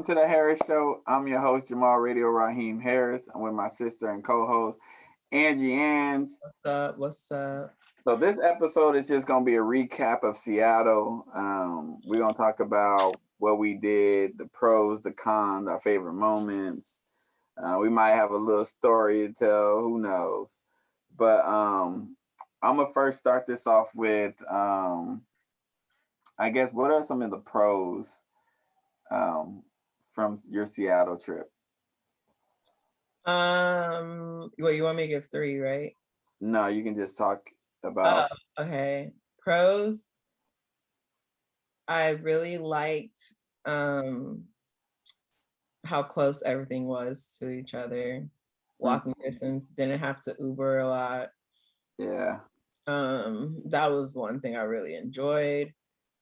to the Harris Show. I'm your host, Jamal Radio Raheem Harris. I'm with my sister and co-host, Angie Ange. What's up? What's up? So this episode is just going to be a recap of Seattle. We're going to talk about what we did, the pros, the cons, our favorite moments. We might have a little story to tell. Who knows? But I'm going to first start this off with, I guess, what are some of the pros from your Seattle trip? Well, you want me to give three, right? No, you can just talk about. Okay. Pros. I really liked how close everything was to each other. Walking distance, didn't have to Uber a lot. Yeah. That was one thing I really enjoyed.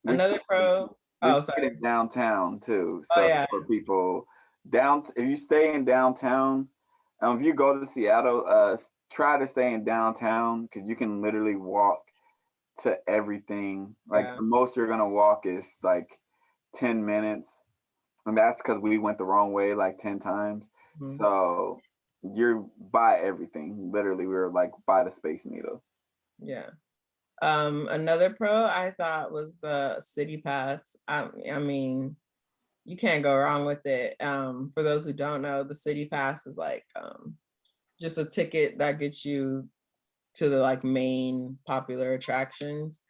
Another pro. Oh, sorry. In downtown too. So Oh yeah. for people if you stay in downtown, if you go to Seattle, try to stay in downtown because you can literally walk to everything. Like the most you're gonna walk is like 10 minutes, and that's because we went the wrong way like 10 times. So you're by everything. Literally, we were like by the Space Needle. Yeah. Another pro I thought was the City Pass. I mean, you can't go wrong with it. For those who don't know, the City Pass is like just a ticket that gets you to the like main popular attractions.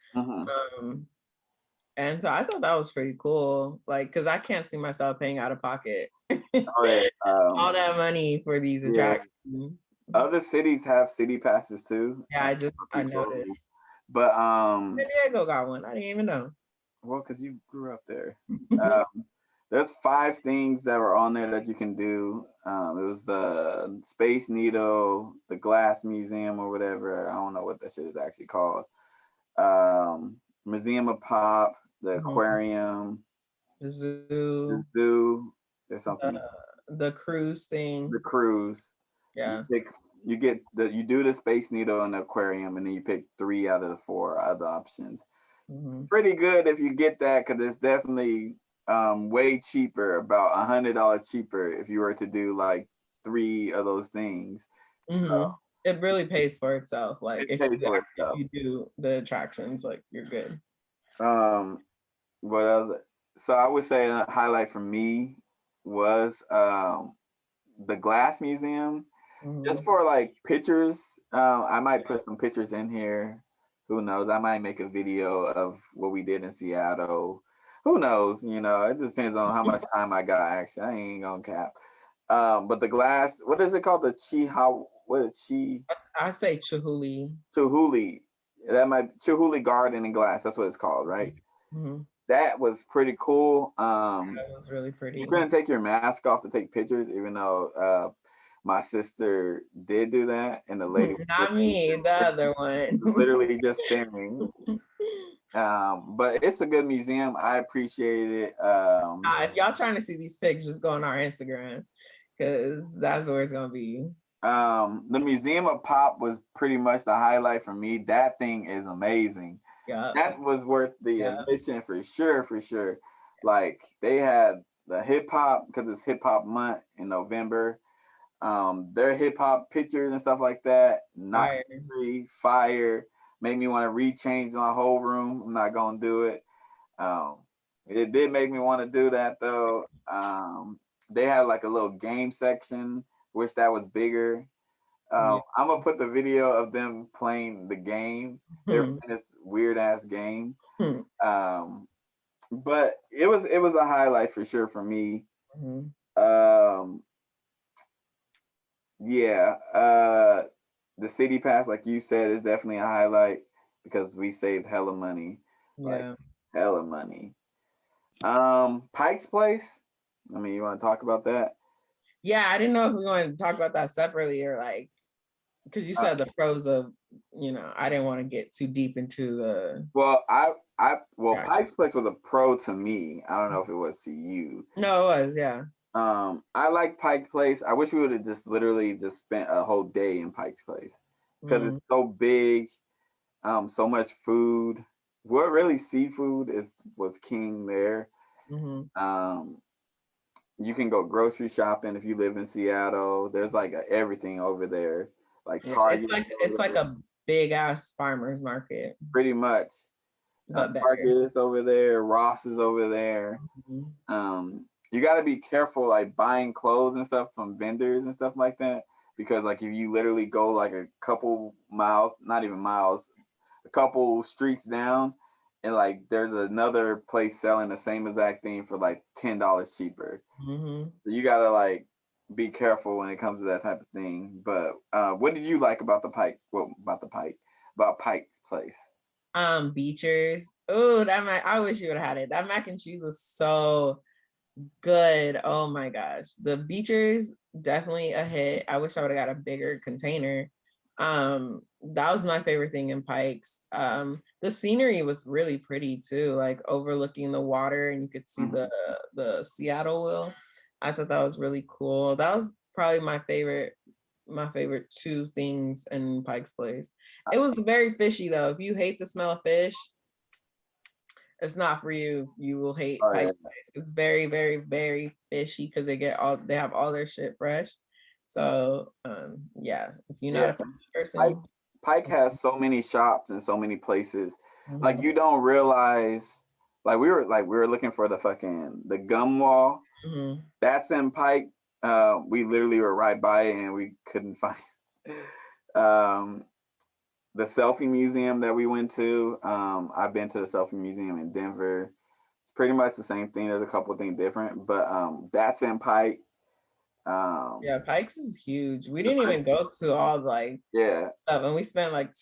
And so I thought that was pretty cool. Like, cause I can't see myself paying out of pocket all that money for these attractions. Other cities have city passes too. Yeah, I noticed. But San Diego got one. I didn't even know. Well, because you grew up there. There's 5 things that were on there that you can do. It was the Space Needle, the Glass Museum or whatever. I don't know what that shit is actually called. Museum of Pop, the aquarium, the zoo. There's something. The cruise thing. The cruise. Yeah. You do the Space Needle and the aquarium, and then you pick 3 out of the 4 other options. Pretty good if you get that, because it's definitely way cheaper, about $100 cheaper if you were to do like 3 of those things. So, it really pays for itself. Like if you do the attractions, like you're good. What other? So I would say a highlight for me was the Glass Museum. Just for like pictures, I might put some pictures in here. Who knows? I might make a video of what we did in Seattle. Who knows? It just depends on how much time I got. Actually, I ain't gonna cap. But the Glass, what is it called? The I say Chihuly. Chihuly. That might Chihuly Garden and Glass. That's what it's called, right? That was pretty cool. That was really pretty. You couldn't take your mask off to take pictures, even though my sister did do that, and the lady not me, the other one, literally just staring. But it's a good museum. I appreciate it. If y'all trying to see these pics, just go on our Instagram, because that's where it's gonna be. The Museum of Pop was pretty much the highlight for me. That thing is amazing. Yeah, that was worth the admission for sure. Like they had the hip hop, because it's hip hop month in November. Their hip hop pictures and stuff like that, fire, made me want to rechange my whole room. I'm not gonna do it. It did make me want to do that though. They had like a little game section, wish that was bigger. I'm gonna put the video of them playing the game. They're playing this weird ass game. But it was a highlight for sure for me. The City Pass, like you said, is definitely a highlight because we saved hella money. Like hella money. Pike's Place. I mean, you want to talk about that? Yeah, I didn't know if we wanted to talk about that separately or like, because you said the pros of, I didn't want to get too deep into the. Well, Pike's Place was a pro to me. I don't know if it was to you. No, it was, yeah. I like Pike's Place. I wish we would have just literally just spent a whole day in Pike's Place because it's so big, so much food. What really seafood was king there. You can go grocery shopping if you live in Seattle. There's like everything over there, like Yeah, Target. it's like a big ass farmers market, Pretty much. but better. Target is over there. Ross is over there. You got to be careful, like buying clothes and stuff from vendors and stuff like that, because like if you literally go like a couple miles, not even miles, a couple streets down, and like there's another place selling the same exact thing for like $10 cheaper. So you gotta like be careful when it comes to that type of thing. But what did you like about the Pike? Well, about Pike Place? Beechers. Oh, I wish you would have had it. That mac and cheese was so good. Oh my gosh. The Beechers, definitely a hit. I wish I would have got a bigger container. That was my favorite thing in Pikes. The scenery was really pretty too, like overlooking the water, and you could see the Seattle Wheel. I thought that was really cool. That was probably my favorite two things in Pike's Place. It was very fishy though. If you hate the smell of fish, it's not for you. You will hate Pike's Place. It's very, very, very fishy because they have all their shit fresh. So yeah, if you're not a fish person. Pike has so many shops and so many places. Like you don't realize, like we were looking for the gum wall. That's in Pike. We literally were right by it and we couldn't find the Selfie Museum that we went to. I've been to the Selfie Museum in Denver. It's pretty much the same thing. There's a couple of things different, but that's in Pike. Yeah, Pikes is huge. We didn't even go to all like stuff, and we spent like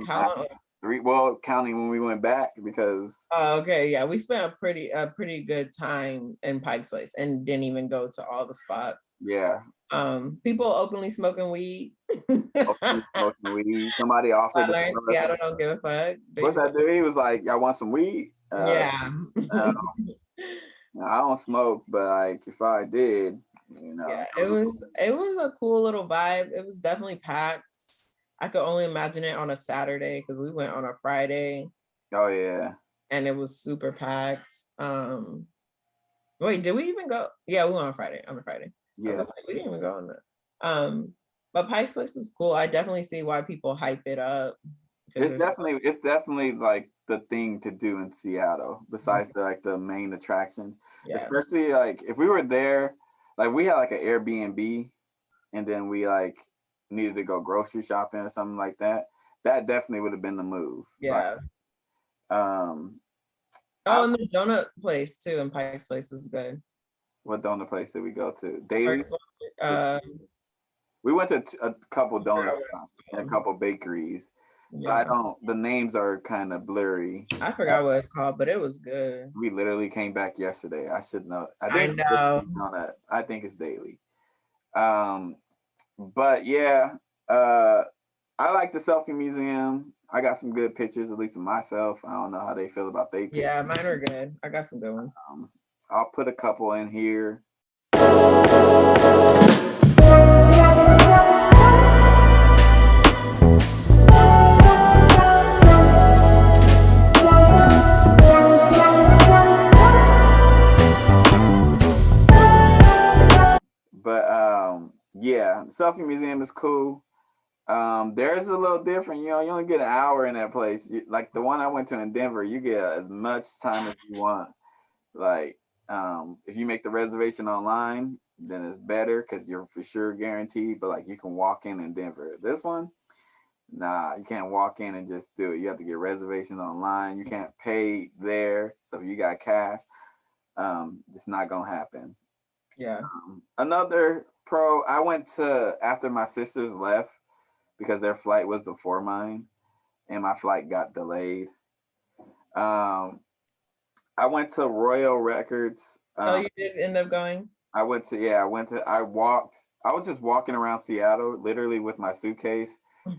how long? 3, well, counting when we went back because. Oh, okay, yeah, we spent a pretty good time in Pike's Place and didn't even go to all the spots. Yeah. People openly smoking weed. Smoking weed. Somebody offered. I learned Seattle don't give a fuck. What's that dude? He was like, "Y'all want some weed?" Yeah. I don't smoke, but like if I did, Yeah, it was a cool little vibe. It was definitely packed. I could only imagine it on a Saturday because we went on a Friday. Oh yeah. And it was super packed. Wait, did we even go? Yeah, we went on Friday. On a Friday. Yeah. We didn't even go on that. But Pike's Place was cool. I definitely see why people hype it up. It's definitely like the thing to do in Seattle besides the main attractions. Yeah. Especially like if we were there, like we had like an Airbnb and then we like needed to go grocery shopping or something like that. That definitely would have been the move. Yeah. Like, and the donut place too in Pike's Place was good. What donut place did we go to? Daily? We went to a couple donut shops and a couple bakeries. So the names are kind of blurry. I forgot what it's called, but it was good. We literally came back yesterday. I should know. I know. I think it's Daily. But yeah, I like the Selfie Museum. I got some good pictures, at least of myself. I don't know how they feel about they pictures. Yeah, mine are good. I got some good ones. I'll put a couple in here. But yeah, the Selfie Museum is cool. There's a little different. You only get an hour in that place. Like the one I went to in Denver, you get as much time as you want. Like, if you make the reservation online, then it's better because you're for sure guaranteed. But like, you can walk in Denver. This one, nah, you can't walk in and just do it. You have to get reservations online. You can't pay there. So if you got cash, it's not gonna happen. Yeah. Another pro, I went to after my sisters left because their flight was before mine, and my flight got delayed. I went to Royal Records. You did end up going? I was just walking around Seattle, literally with my suitcase,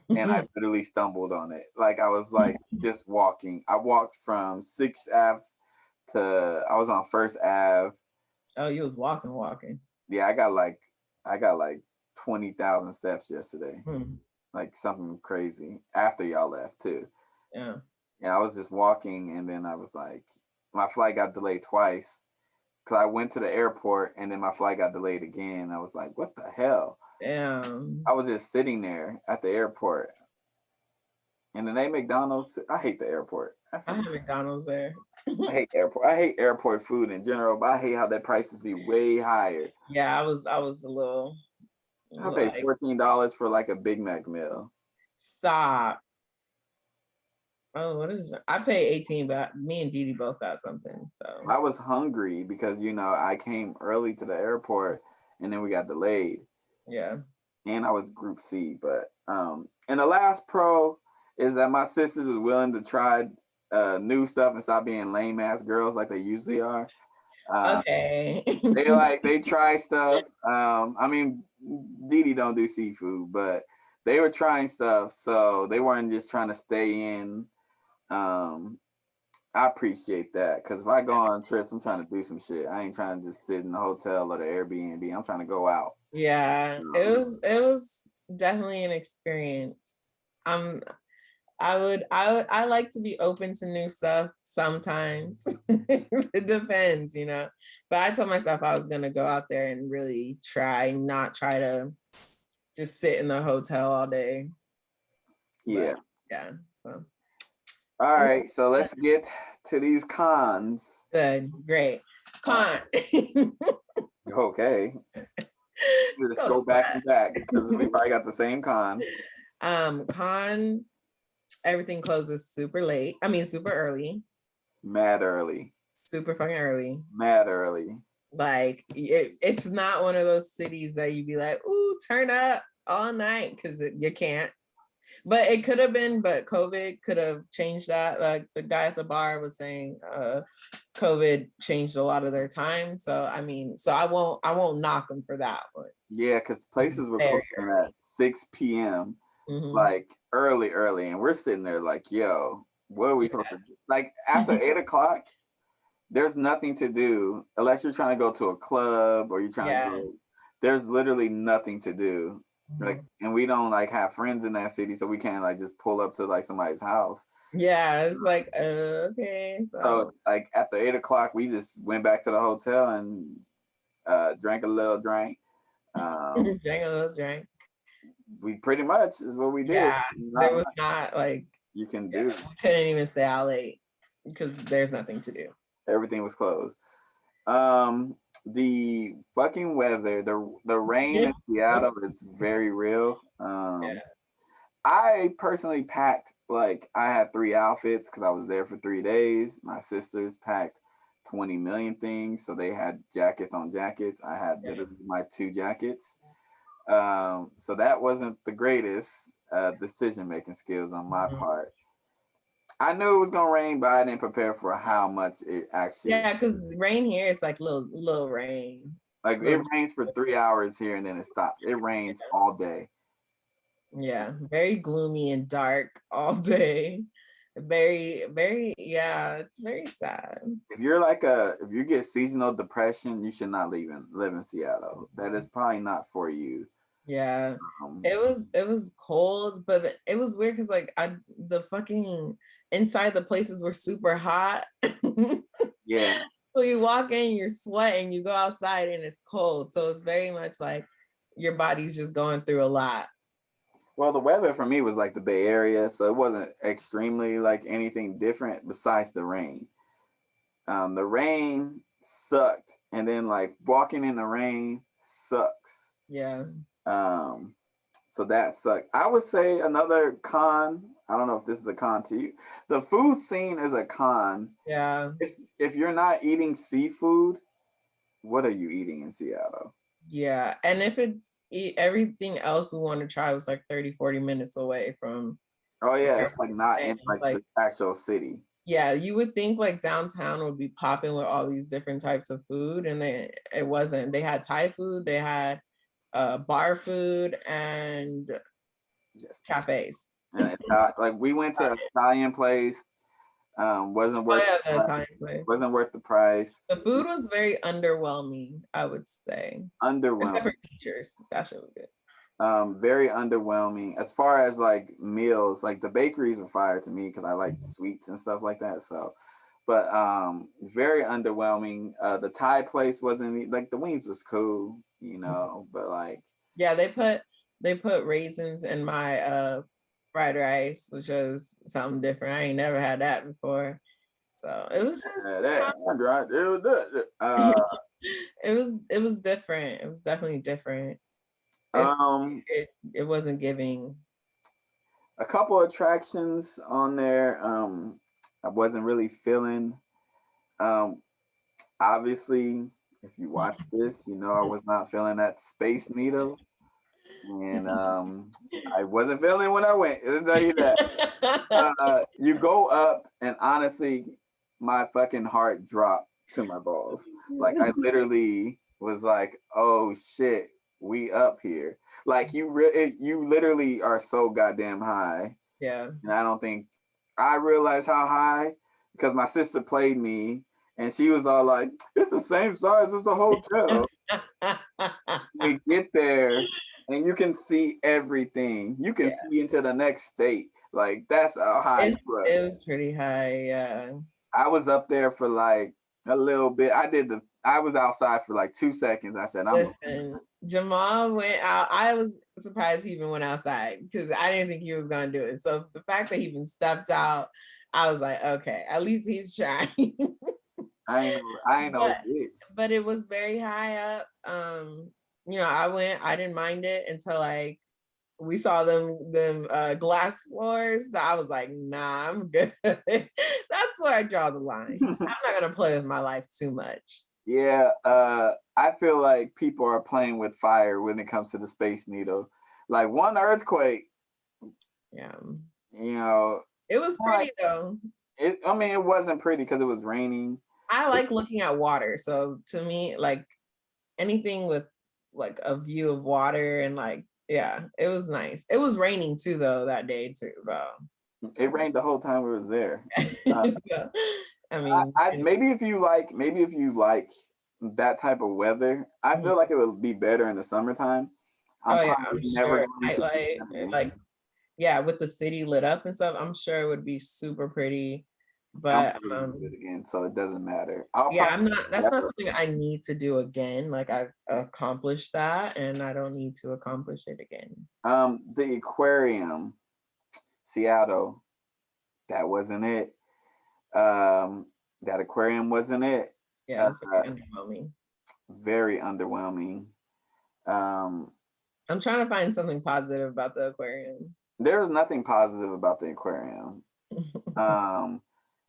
and I literally stumbled on it. Like I was like just walking. I walked from 6th Ave I was on 1st Ave. Oh, you was walking. Yeah, I got like 20,000 steps yesterday. Like something crazy after y'all left too. Yeah. Yeah, I was just walking and then I was like, my flight got delayed twice. because I went to the airport and then my flight got delayed again. I was like, what the hell? Damn. I was just sitting there at the airport, and the name McDonald's. I hate the airport. I have McDonald's there. I hate airport. I hate airport food in general, but I hate how their prices be way higher. Yeah, I was a little I paid like, $14 for like a Big Mac meal. stop. Oh, what is it? I paid 18, but me and Didi both got something. So I was hungry because I came early to the airport, and then we got delayed, yeah. and I was Group C. But and the last pro is that my sisters was willing to try new stuff and stop being lame ass girls like they usually are. Okay. They try stuff. I mean, Didi don't do seafood, but they were trying stuff, so they weren't just trying to stay in. Um, I appreciate that because if I go on trips, I'm trying to do some shit. I ain't trying to just sit in the hotel or the Airbnb. I'm trying to go out. Yeah, it was definitely an experience. Um, I like to be open to new stuff sometimes. It depends, you know. But I told myself I was gonna go out there and really not try to just sit in the hotel all day. Yeah. But yeah. So. All right. So let's get to these cons. Good, great. Con. Okay. Let's So go back and back because we probably got the same cons. Con, everything closes super late. I mean, super early. Mad early. Super fucking early. Mad early. Like it's not one of those cities that you'd be like, ooh, turn up all night, because you can't. But it could have been, but COVID could have changed that. Like the guy at the bar was saying, COVID changed a lot of their time. So I mean, so I won't knock them for that one. Yeah, because places were closing at 6 p.m. Like early, and we're sitting there like, yo, what are we supposed to do? Like after 8 o'clock, there's nothing to do unless you're trying to go to a club or you're trying to go. There's literally nothing to do. Like, and we don't like have friends in that city, so we can't like just pull up to like somebody's house. Yeah, it's like okay. So like after 8 o'clock, we just went back to the hotel and drank a little drink. Drank a little drink. We pretty much is what we did. Yeah, there was not like you can do. We couldn't even stay out late because there's nothing to do. Everything was closed. The fucking weather, the rain in Seattle is very real. I personally packed, like, I had 3 outfits because I was there for 3 days. My sisters packed 20 million things, so they had jackets on jackets. I had literally my 2 jackets. So that wasn't the greatest decision making skills on my part. I knew it was gonna rain, but I didn't prepare for how much it actually. Yeah, because rain here is like little rain. Like it rains for 3 hours here and then it stops. It rains all day. Yeah, very gloomy and dark all day. Very, very, yeah, it's very sad. If you get seasonal depression, you should not live in Seattle. That is probably not for you. Yeah, it was cold, but it was weird because like the fucking inside the places were super hot. Yeah. So you walk in, you're sweating, you go outside and it's cold. So it's very much like your body's just going through a lot. Well, the weather for me was like the Bay Area, so it wasn't extremely like anything different besides the rain. The rain sucked, and then like walking in the rain sucks. Yeah. So that sucked. I would say another con. I don't know if this is a con to you. The food scene is a con. Yeah. If you're not eating seafood, what are you eating in Seattle? Yeah, and if it's everything else we want to try was like 30-40 minutes away from. Oh yeah, it's like not in like the actual city. Yeah, you would think like downtown would be popping with all these different types of food, and it wasn't. They had Thai food, they had bar food, and cafes. And like we went to an Italian place, wasn't worth wasn't worth the price. The food was very underwhelming, I would say. Underwhelming. Except for teachers, that shit was good. Very underwhelming as far as like meals. Like the bakeries were fire to me because I like sweets and stuff like that. So, but very underwhelming. The Thai place wasn't like the wings was cool, but like yeah, they put raisins in my fried rice, which was something different. I ain't never had that before. So it was just it was different. It was definitely different. It wasn't giving. A couple attractions on there. I wasn't really feeling. Obviously, if you watch this, I was not feeling that Space Needle, and I wasn't feeling when I went. I'll tell you that. You go up, and honestly, my fucking heart dropped to my balls. Like I literally was like, "Oh shit, we up here." Like you literally are so goddamn high. Yeah. And I don't think I realized how high because my sister played me and she was all like, "It's the same size as the hotel." We get there and you can see everything. You can see into the next state. Like that's how high it was pretty high, yeah. I was up there for like a little bit. I was outside for like 2 seconds. I said, Listen, Jamal went out. I was surprised he even went outside because I didn't think he was gonna do it. So the fact that he even stepped out, I was like, okay, at least he's trying. I ain't no bitch. But it was very high up. I didn't mind it until like we saw them glass floors. So I was like, nah, I'm good. That's where I draw the line. I'm not gonna play with my life too much. Yeah, I feel like people are playing with fire when it comes to the Space Needle. Like one earthquake. Yeah. It was pretty though. It wasn't pretty because it was raining. I like looking at water. So to me, like anything with like a view of water and like, yeah, it was nice. It was raining too though that day too. So it rained the whole time we was there. So, I mean, maybe if you like that type of weather, I feel like it would be better in the summertime. I'm sure. Like, yeah, with the city lit up and stuff, I'm sure it would be super pretty. But again, so it doesn't matter. That's not something I need to do again. Like I've accomplished that, and I don't need to accomplish it again. The aquarium, Seattle, that wasn't it. That aquarium wasn't it. Yeah, that's very underwhelming. Very underwhelming. I'm trying to find something positive about the aquarium. There's nothing positive about the aquarium.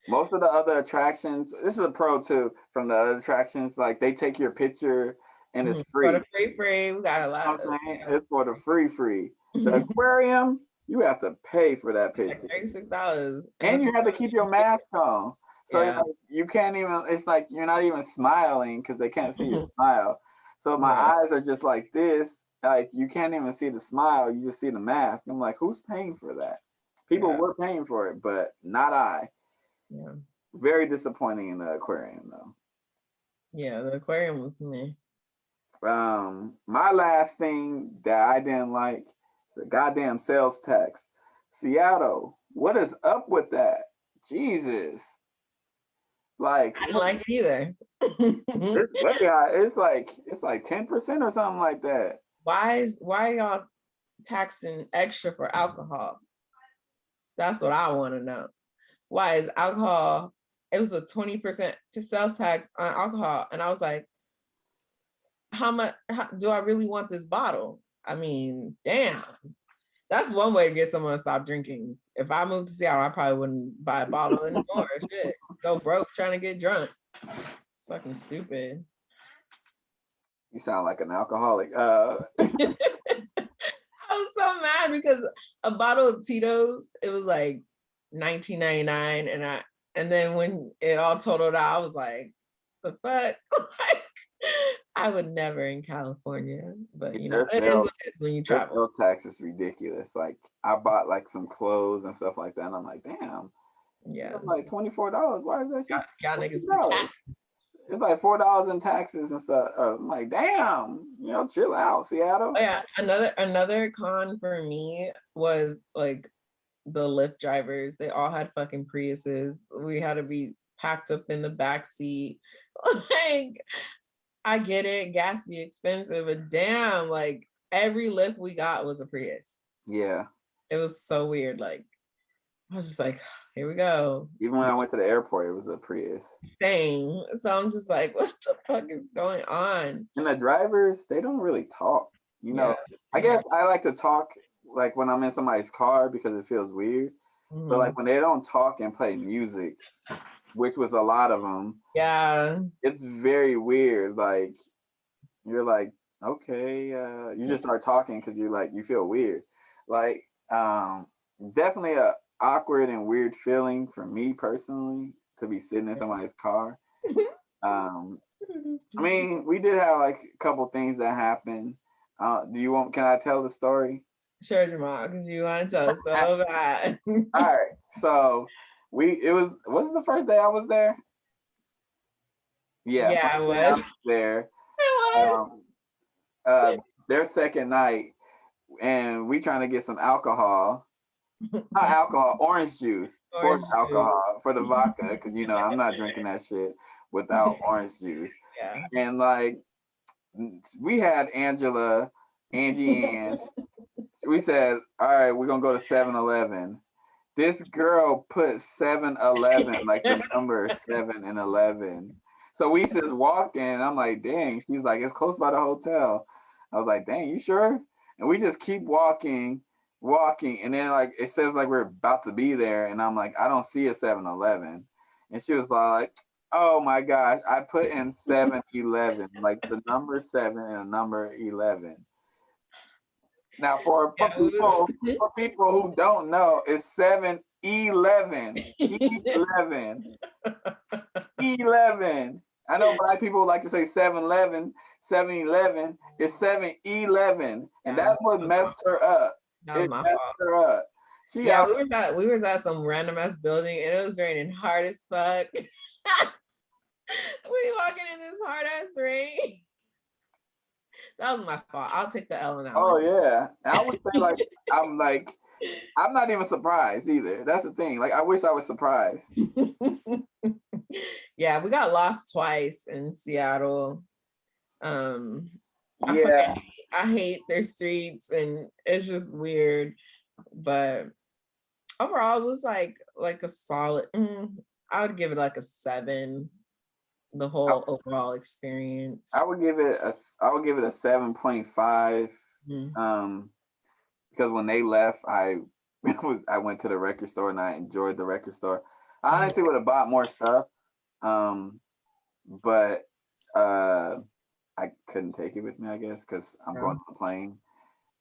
Most of the other attractions, this is a pro too from the other attractions, like they take your picture and it's free. For the free, we got a lot. It's for the free. The aquarium, you have to pay for that picture. Like $36. And you have to keep your mask on. So you can't even, it's like you're not even smiling because they can't see your smile. So my eyes are just like this. Like you can't even see the smile. You just see the mask. I'm like, who's paying for that? People were paying for it, but not I. Yeah. Very disappointing in the aquarium though. Yeah, the aquarium was me. My last thing that I didn't like, the goddamn sales tax. Seattle, what is up with that? Jesus. Like I don't like it either. It's way high. It's like 10% or something like that. Why are y'all taxing extra for alcohol? That's what I want to know. Why is alcohol? It was a 20% to sales tax on alcohol, and I was like, how much do I really want this bottle? I mean, damn. That's one way to get someone to stop drinking. If I moved to Seattle, I probably wouldn't buy a bottle anymore. Shit, go broke trying to get drunk. It's fucking stupid. You sound like an alcoholic. I was so mad because a bottle of Tito's, it was like $19.99, and then when it all totaled out, I was like, the fuck? Like, I would never in California, but it is what it is when you travel. Sales tax is ridiculous. Like I bought like some clothes and stuff like that, and I'm like, damn. Yeah. It's like $24. Why is that shit? Y'all niggas tax. It's like $4 in taxes and stuff. I'm like, damn, chill out, Seattle. Oh, yeah, another con for me was like the Lyft drivers. They all had fucking Priuses. We had to be packed up in the back seat. Like, I get it, gas be expensive, but damn, like every lift we got was a Prius. Yeah. It was so weird. Like, I was just like, here we go. Even when I went to the airport, it was a Prius. Same. So I'm just like, what the fuck is going on? And the drivers, they don't really talk. You know, Yeah. I guess I like to talk like when I'm in somebody's car because it feels weird. But like when they don't talk and play music, which was a lot of them, Yeah. it's very weird. Like you're like, okay, you just start talking because you like you feel weird. Like definitely a awkward and weird feeling for me personally to be sitting in somebody's car. I mean, we did have like a couple things that happened. Do you want? Can I tell the story? Sure, Jamal, because you want to tell us so bad. All right. So it was it the first day I was there? Yeah, Yeah, first it day I was. was there. It was. Their second night, and we trying to get some alcohol. Not alcohol, orange juice for Orange the juice. alcohol, for the vodka, because you know I'm not drinking that shit without orange juice. Yeah. And like we had Angie and we said, all right, we're gonna go to 7-Eleven. This girl put 7-Eleven, like the number 7 and 11. So we just walked in, and I'm like, dang. She's like, it's close by the hotel. I was like, dang, you sure? And we just keep walking, and then like it says like we're about to be there, and I'm like, I don't see a 7-Eleven. And she was like, oh my gosh, I put in 7-Eleven, like the number 7 and a number 11. Now for people who don't know, it's 7-11. 11. 11. I know black people like to say 7-Eleven, 7-Eleven. It's 7-11. And that's what messed her up. That was It my messed fault. her up. Yeah, we was at some random ass building and it was raining hard as fuck. We walking in this hard ass rain. That was my fault. I'll take the L in that one. Oh yeah. I would say I'm not even surprised either. That's the thing. Like I wish I was surprised. Yeah, we got lost twice in Seattle. Yeah. I hate their streets and it's just weird. But overall it was like a solid I would give it like a 7, the whole overall experience. I would give it a 7.5. Because when they left, I went to the record store and I enjoyed the record store. I honestly would have bought more stuff, but I couldn't take it with me, I guess, because I'm going to the plane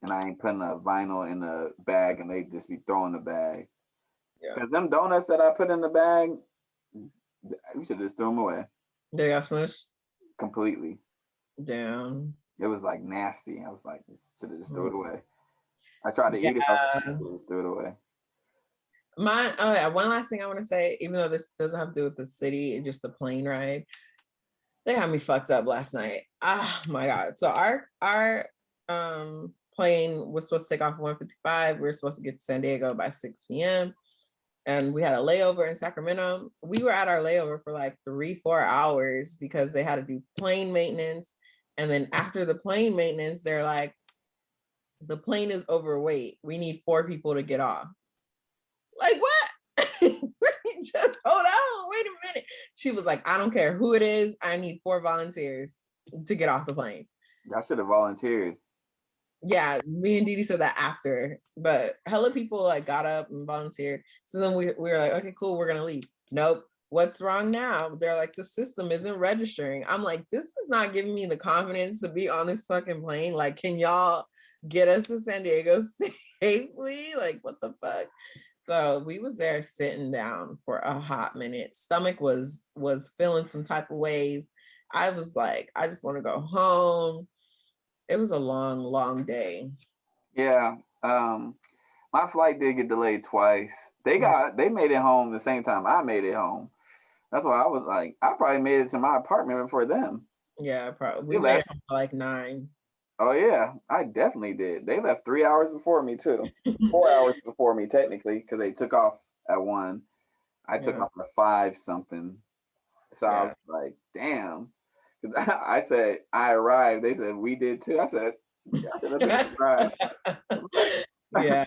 and I ain't putting a vinyl in the bag and they just be throwing the bag. Because them donuts that I put in the bag, we should just throw them away. They got smushed? Completely. Damn. It was like nasty. I was like, should have just threw it away. I tried to eat it, I just threw it away. One last thing I want to say, even though this doesn't have to do with the city, it's just the plane ride. They had me fucked up last night. Oh my god! So our plane was supposed to take off at 1:55. We were supposed to get to San Diego by 6 p.m. And we had a layover in Sacramento. We were at our layover for like 3-4 hours because they had to do plane maintenance. And then after the plane maintenance, they're like, the plane is overweight. We need 4 people to get off. Like, what? Just hold on. Wait a minute. She was like, I don't care who it is. I need 4 volunteers to get off the plane. Y'all should have volunteered. Yeah, me and Didi said that after, but hella people like got up and volunteered. So then we were like, okay, cool, we're gonna leave. Nope. What's wrong now? They're like, the system isn't registering. I'm like, this is not giving me the confidence to be on this fucking plane. Like, can y'all get us to San Diego safely? Like, what the fuck? So we was there sitting down for a hot minute. Stomach was feeling some type of ways. I was like, I just want to go home. It was a long day. Yeah. My flight did get delayed twice. They made it home the same time I made it home. That's why I was like, I probably made it to my apartment before them. Yeah, probably. We made it home for like 9. Oh yeah, I definitely did. They left 3 hours before me too. 4 hours before me technically, because they took off at 1. I took off at 5 something. So I was like, damn. 'Cause I said I arrived. They said we did too. I said, yeah, I should have been surprised. Yeah,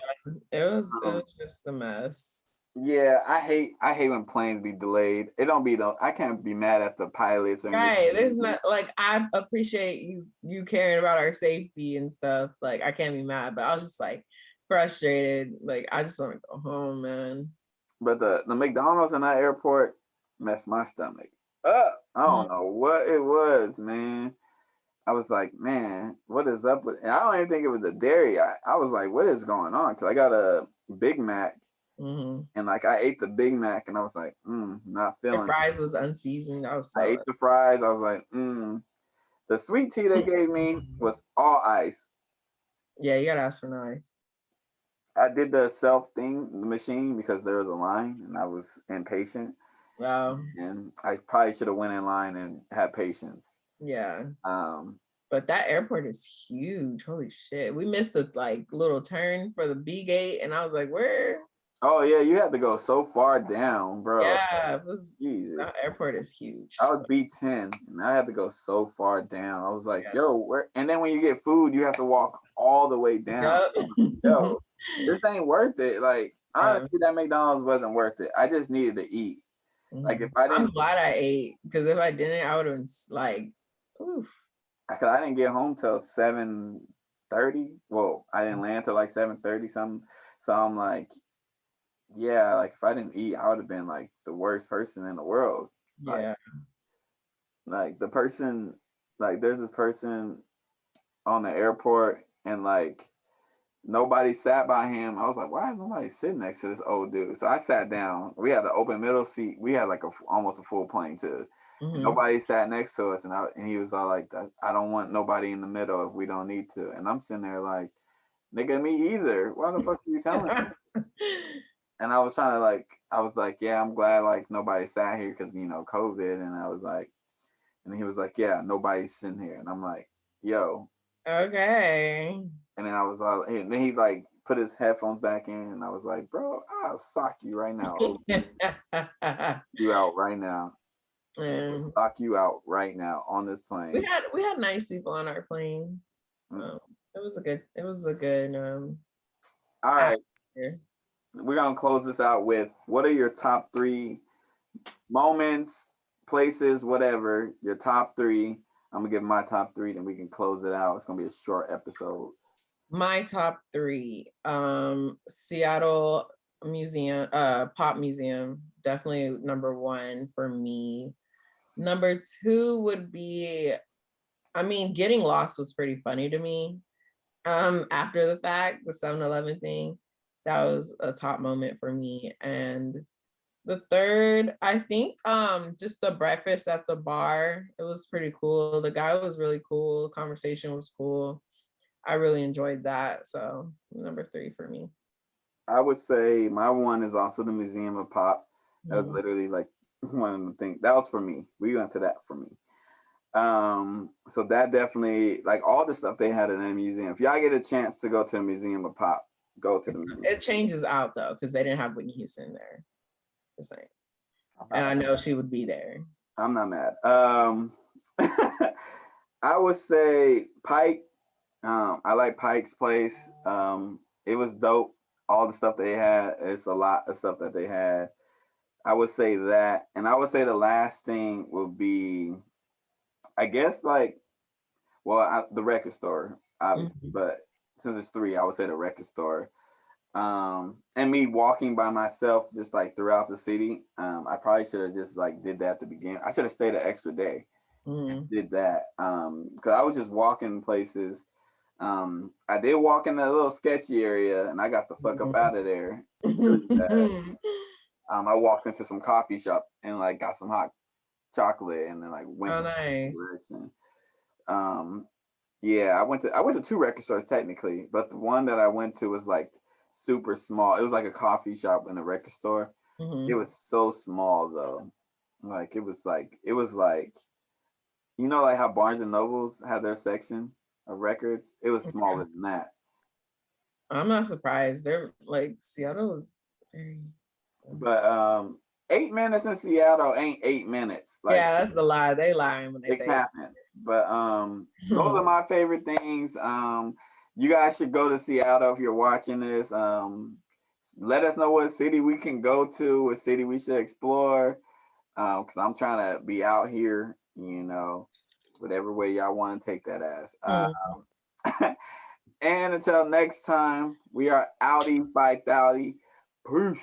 it was Um, just a mess. yeah, I hate when planes be delayed. It don't be I can't be mad at the pilots or anything. Right. There's not like I appreciate you caring about our safety and stuff. Like I can't be mad, but I was just like frustrated. Like I just want to go home, man. But the McDonald's in that airport messed my stomach up. I don't know what it was, man. I was like, man, what is up with? And I don't even think it was the dairy. I was like, what is going on? Because I got a Big Mac, and like I ate the Big Mac, and I was like, not The feeling it. fries was unseasoned. I was I so ate the fries. I was like, The sweet tea they gave me was all ice. yeah, you gotta ask for nice. I did the self thing, the machine, because there was a line, and I was impatient. Wow. And I probably should have went in line and had patience. Yeah. Um, But that airport is huge. Holy shit. We missed the like little turn for the B gate, and I was like, where? oh yeah, you had to go so far down, bro. Yeah, it was Jesus. that airport is huge. I was B10 and I had to go so far down. I was like, yo, where? And then when you get food, you have to walk all the way down. Yep. Yo, this ain't worth it. Like, Yeah. honestly, that McDonald's wasn't worth it. I just needed to eat. Like, if I I'm didn't, glad I ate because if I didn't, I would have like, oof. cause I didn't get home till 7:30. Well, I didn't land till like 7:30 something. So I'm like, yeah, like if I didn't eat, I would have been like the worst person in the world. Yeah. Like the person, like there's this person on the airport, and like nobody sat by him. I was like, why is nobody sitting next to this old dude? So I sat down. We had an open middle seat. We had like almost a full plane too. And nobody sat next to us, and he was all like, I don't want nobody in the middle if we don't need to. And I'm sitting there like, nigga, me either. Why the fuck are you telling me? And I was trying to like, I was like, yeah, I'm glad like nobody sat here because COVID. And I was like, and he was like, yeah, nobody's sitting here. And I'm like, yo. Okay. And then I was and then he like put his headphones back in, and I was like, bro, I'll sock you right now. You out right now. Sock you out right now on this plane. We had nice people on our plane. It was a good all right. atmosphere. We're gonna close this out with what are your top 3 moments, places, whatever, your top 3. I'm gonna give my top 3, then we can close it out. It's gonna be a short episode. My top 3, Seattle Museum, Pop Museum, definitely number 1 for me. Number 2 would be, I mean, getting lost was pretty funny to me. After the fact, the 7-Eleven thing, that was a top moment for me. And the third, I think, just the breakfast at the bar, it was pretty cool. The guy was really cool. The conversation was cool. I really enjoyed that. So number 3 for me. I would say my 1 is also the Museum of Pop. That was literally like one of the things. That was for me. We went to that for me. So that definitely, like all the stuff they had in that museum. If y'all get a chance to go to the Museum of Pop, go to the museum. It changes out though, because they didn't have Whitney Houston there. Just saying. And I know she would be there. I'm not mad. I would say Pike. I like Pike's place. It was dope. All the stuff they had. It's a lot of stuff that they had. I would say that, and I would say the last thing would be, I guess, like, well, the record store, obviously, but since it's 3, I would say the record store. And me walking by myself, just like throughout the city. I probably should have just like did that at the beginning. I should have stayed an extra day. Did that because I was just walking places. I did walk in a little sketchy area, and I got the fuck up out of there. I walked into some coffee shop and like got some hot chocolate, and then like went. Oh, nice. Direction. Yeah, I went to 2 record stores technically, but the one that I went to was like super small. It was like a coffee shop in a record store. It was so small though. Like it was like like how Barnes and Nobles have their section of records. It was smaller than that. I'm not surprised. They're like Seattle is very. But 8 minutes in Seattle ain't 8 minutes. Like, yeah, that's the lie. They lying when they it say happened. But those are my favorite things. You guys should go to Seattle if you're watching this. Let us know what city we can go to, what city we should explore. Because I'm trying to be out here, whatever way y'all want to take that as. And until next time, we are outie by Thouty. Peace.